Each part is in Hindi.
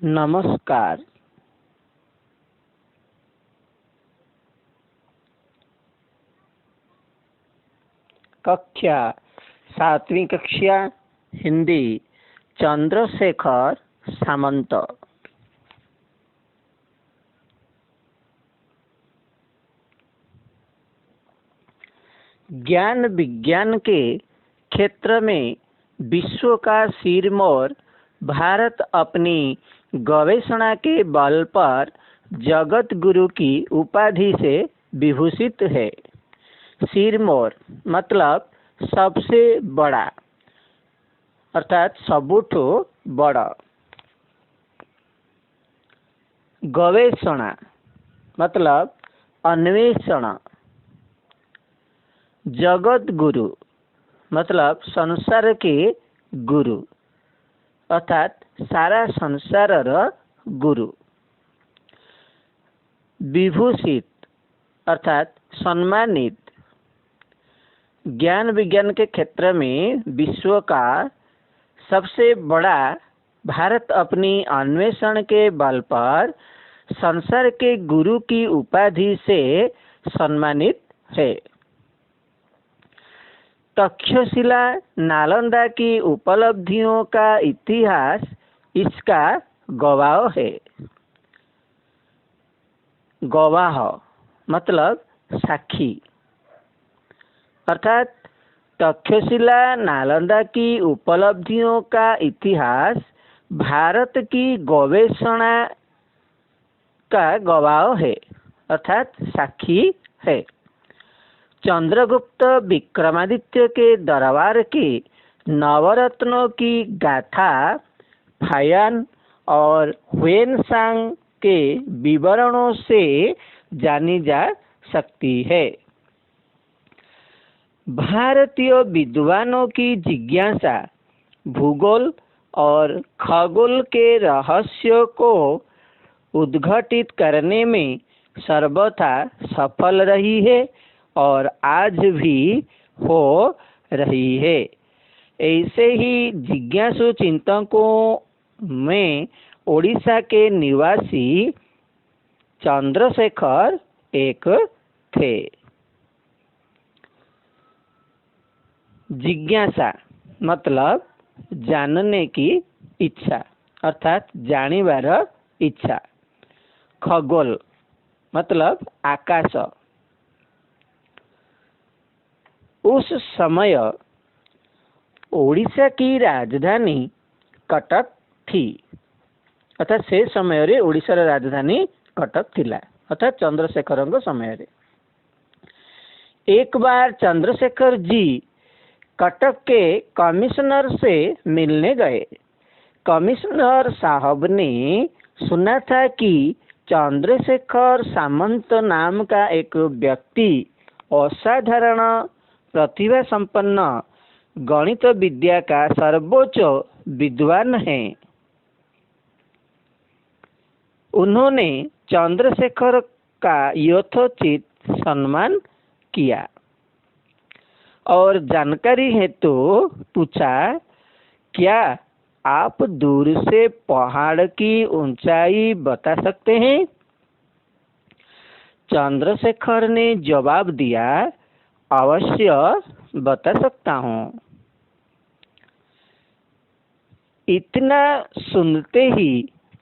नमस्कार। कक्षा 7वीं कक्षा हिंदी चंद्रशेखर सामंत। ज्ञान विज्ञान के क्षेत्र में विश्व का सिरमौर भारत अपनी गवेषणा के बल पर जगत गुरु की उपाधि से विभूषित है। सिरमौर मतलब सबसे बड़ा अर्थात सबुठो बड़ा। गवेषणा मतलब अन्वेषण। जगत गुरु मतलब संसार के गुरु अर्थात सारा संसार गुरु। विभूषित अर्थात सम्मानित। ज्ञान विज्ञान के क्षेत्र में विश्व का सबसे बड़ा भारत अपनी अन्वेषण के बल पर संसार के गुरु की उपाधि से सम्मानित है। तक्षशिला नालंदा की उपलब्धियों का इतिहास इसका गवाह है। गवाह मतलब साक्षी अर्थात तक्षशिला नालंदा की उपलब्धियों का इतिहास भारत की गवेषणा का गवाह है अर्थात साक्षी है। चंद्रगुप्त विक्रमादित्य के दरबार के नवरत्नों की गाथा फायान और हुएनसांग के विवरणों से जानी जा सकती है। भारतीय विद्वानों की जिज्ञासा भूगोल और खगोल के रहस्य को उद्घाटित करने में सर्वथा सफल रही है और आज भी हो रही है। ऐसे ही जिज्ञासु चिंतकों में ओडिशा के निवासी चंद्रशेखर एक थे। जिज्ञासा मतलब जानने की इच्छा अर्थात जानिबार इच्छा। खगोल मतलब आकाश। उस समय ओडिशा की राजधानी कटक थी अर्थात से समय रे ओडिशा रा राजधानी कटक थिला अर्थात चंद्रशेखर समय रे। एक बार चंद्रशेखर जी कटक के कमिश्नर से मिलने गए। कमिश्नर साहब ने सुना था कि चंद्रशेखर सामंत नाम का एक व्यक्ति असाधारण प्रतिभा संपन्न गणित विद्या का सर्वोच्च विद्वान है। उन्होंने चंद्रशेखर का यथोचित सम्मान किया और जानकारी हेतु पूछा, क्या आप दूर से पहाड़ की ऊंचाई बता सकते हैं? चंद्रशेखर ने जवाब दिया, अवश्य बता सकता हूँ। इतना सुनते ही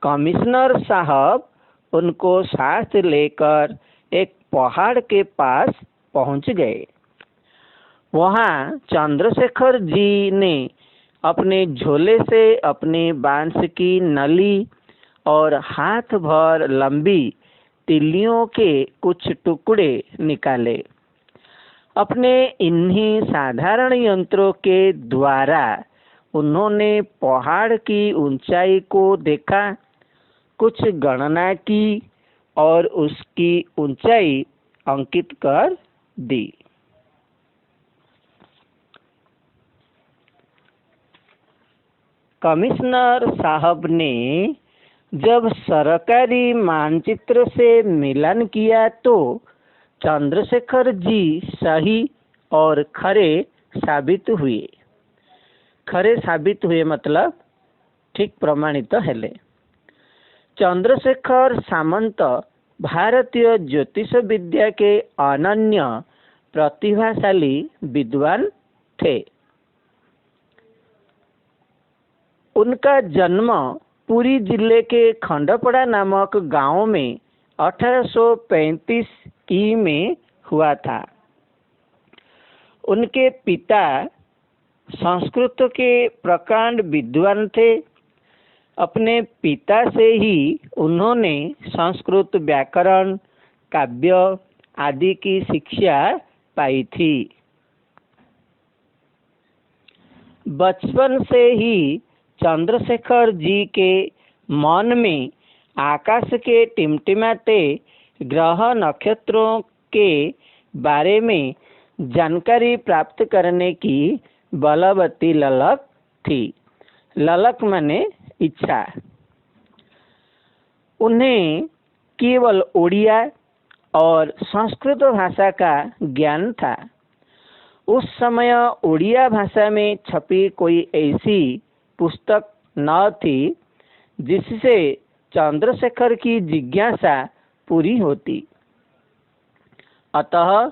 कमिश्नर साहब उनको साथ लेकर एक पहाड़ के पास पहुंच गए। वहां चंद्रशेखर जी ने अपने झोले से अपने बांस की नली और हाथ भर लंबी तिल्लियों के कुछ टुकड़े निकाले। अपने इन्हीं साधारण यंत्रों के द्वारा उन्होंने पहाड़ की ऊंचाई को देखा, कुछ गणना की और उसकी ऊंचाई अंकित कर दी। कमिश्नर साहब ने जब सरकारी मानचित्र से मिलान किया तो चंद्रशेखर जी सही और खरे साबित हुए। खरे साबित हुए मतलब ठीक प्रमाणित हेले। चंद्रशेखर सामंत भारतीय ज्योतिष विद्या के अनन्य प्रतिभाशाली विद्वान थे। उनका जन्म पुरी जिले के खंडपड़ा नामक गांव में 1835 ई में हुआ था। उनके पिता संस्कृत के प्रकांड विद्वान थे। अपने पिता से ही उन्होंने संस्कृत व्याकरण, काव्य आदि की शिक्षा पाई थी। बचपन से ही चंद्रशेखर जी के मन में आकाश के टिमटिमाते ग्रह नक्षत्रों के बारे में जानकारी प्राप्त करने की बलवती ललक थी। ललक माने इच्छा। उन्हें केवल ओडिया और संस्कृत भाषा का ज्ञान था। उस समय ओडिया भाषा में छपी कोई ऐसी पुस्तक न थी जिससे चंद्रशेखर की जिज्ञासा पूरी होती। अतः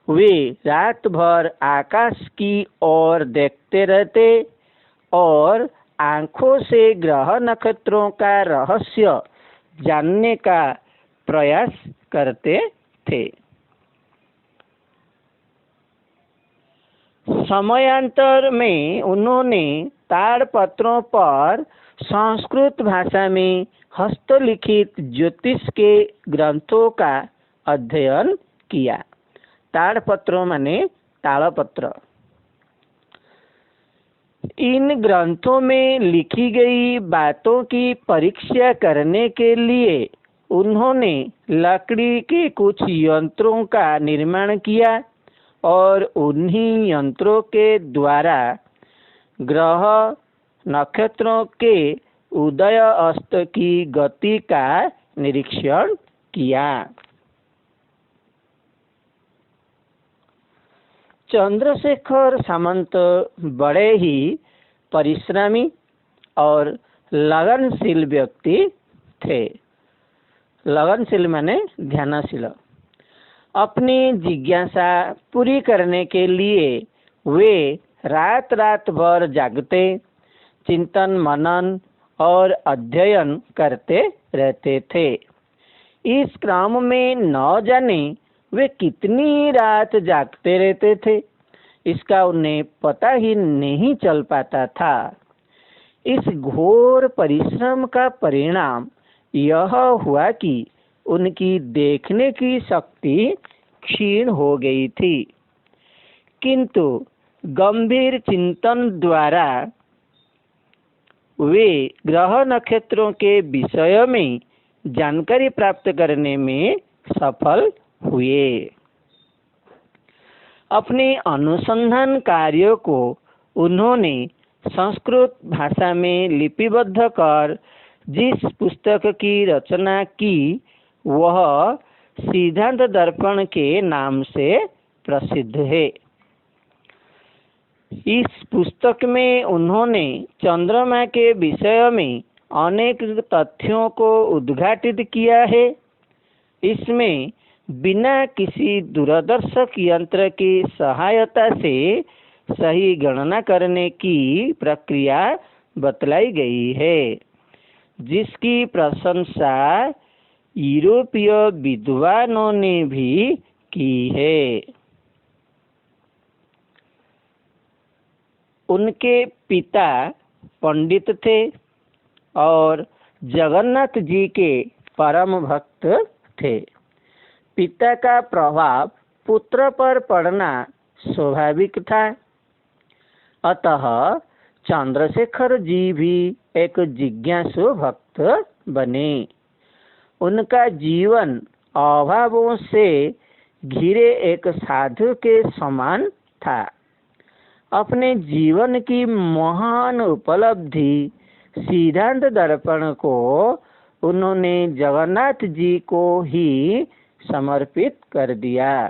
वे रात भर आकाश की ओर देखते रहते और आंखों से ग्रह नक्षत्रों का रहस्य जानने का प्रयास करते थे। समयांतर में उन्होंने ताड़पत्रों पर संस्कृत भाषा में हस्तलिखित ज्योतिष के ग्रंथों का अध्ययन किया। ताड़पत्रों माने ताड़पत्र। इन ग्रंथों में लिखी गई बातों की परीक्षा करने के लिए उन्होंने लकड़ी के कुछ यंत्रों का निर्माण किया और उन्हीं यंत्रों के द्वारा ग्रह नक्षत्रों के उदय अस्त की गति का निरीक्षण किया। चंद्रशेखर सामंत बड़े ही परिश्रमी और लगनशील व्यक्ति थे। लगनशील माने ध्यानशील। अपनी जिज्ञासा पूरी करने के लिए वे रात रात भर जागते, चिंतन मनन और अध्ययन करते रहते थे। इस क्रम में न जाने वे कितनी रात जागते रहते थे, इसका उन्हें पता ही नहीं चल पाता था। इस घोर परिश्रम का परिणाम यह हुआ कि उनकी देखने की शक्ति क्षीण हो गई थी। किंतु गंभीर चिंतन द्वारा वे ग्रह नक्षत्रों के विषय में जानकारी प्राप्त करने में सफल हुए। अपने अनुसंधान कार्यों को उन्होंने संस्कृत भाषा में लिपिबद्ध कर जिस पुस्तक की रचना की वह सिद्धांत दर्पण के नाम से प्रसिद्ध है। इस पुस्तक में उन्होंने चंद्रमा के विषय में अनेक तथ्यों को उद्घाटित किया है। इसमें बिना किसी दूरदर्शक यंत्र की सहायता से सही गणना करने की प्रक्रिया बतलाई गई है, जिसकी प्रशंसा यूरोपीय विद्वानों ने भी की है। उनके पिता पंडित थे और जगन्नाथ जी के परम भक्त थे। पिता का प्रभाव पुत्र पर पड़ना स्वाभाविक था। अतः चंद्रशेखर जी भी एक जिज्ञासु भक्त बने। उनका जीवन अभावों से घिरे एक साधु के समान था। अपने जीवन की महान उपलब्धि सिद्धांत दर्पण को उन्होंने जगन्नाथ जी को ही समर्पित कर दिया।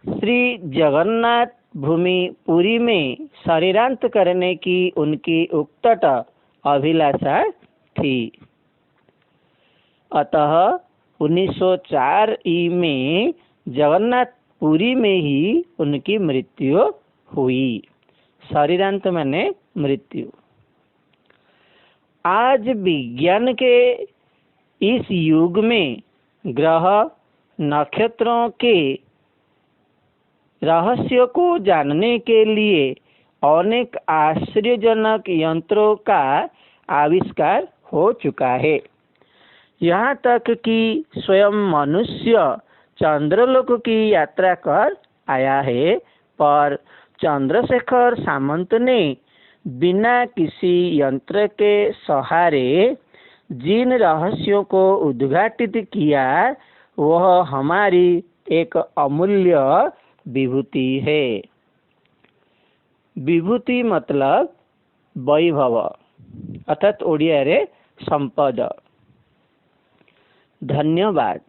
श्री जगन्नाथ भूमि पुरी में शरीरांत करने की उनकी उक्तट अभिलाषा थी। अतः 1904 में जगन्नाथपुरी में ही उनकी मृत्यु हुई। शरीरांत माने मृत्यु। आज विज्ञान के इस युग में ग्रह नक्षत्रों के रहस्य को जानने के लिए अनेक आश्चर्यजनक यंत्रों का आविष्कार हो चुका है। यहाँ तक कि स्वयं मनुष्य चंद्रलोक की यात्रा कर आया है, पर चंद्रशेखर सामंत ने बिना किसी यंत्र के सहारे जिन रहस्यों को उद्घाटित किया वह हमारी एक अमूल्य विभूति है। विभूति मतलब वैभव अर्थात ओडिया रे संपद। धन्यवाद।